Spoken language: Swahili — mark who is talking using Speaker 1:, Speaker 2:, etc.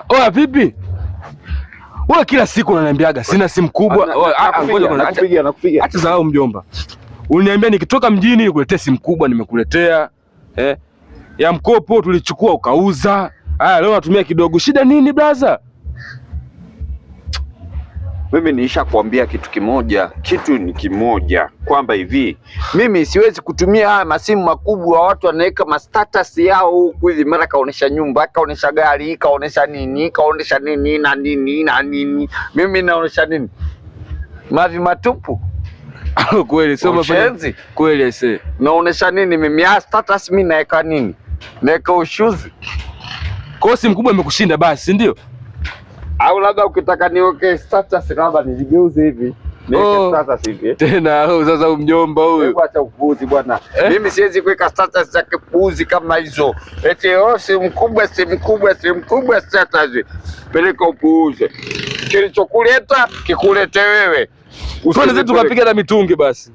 Speaker 1: Oya vipi? Wewe kila siku unaniambiaga sina simu kubwa.
Speaker 2: Nakupiga.
Speaker 1: Acha dharau mjomba. Uliniambia nikitoka mjini nikuletee simu kubwa, nimekuletea. Ya mkopo tulichukua ukauza. Haya leo natumia kidogo. Shida nini brother?
Speaker 2: Mimi niisha kuambia kitu ni kimoja kwamba hivi mimi siwezi kutumia haya masimu makubwa. Watu wanaweka ma status yao huku hivi, mara kaonesha nyumba, kaonesha gari, kaonesha nini na nini. Mimi naonesha nini? Mavi matupu.
Speaker 1: Kweli sio
Speaker 2: mafanya
Speaker 1: kweli aisee.
Speaker 2: Naonesha nini mimi? Ya status mimi naweka nini? Naweka ushuzi.
Speaker 1: Kwa simu kubwa imekushinda basi, ndio?
Speaker 2: Au labda ukitaka niweke status labda nijigeuze hivi. Niweke status hivi.
Speaker 1: Tena sasa mjomba huyu.
Speaker 2: Acha upuuzi bwana. Mimi siwezi kuweka status za kipuuzi kama hizo. Eti simu kubwa status. Peleka upuuze. Kilichokuleta kikulete wewe.
Speaker 1: Usije tukapiga na mitungi basi.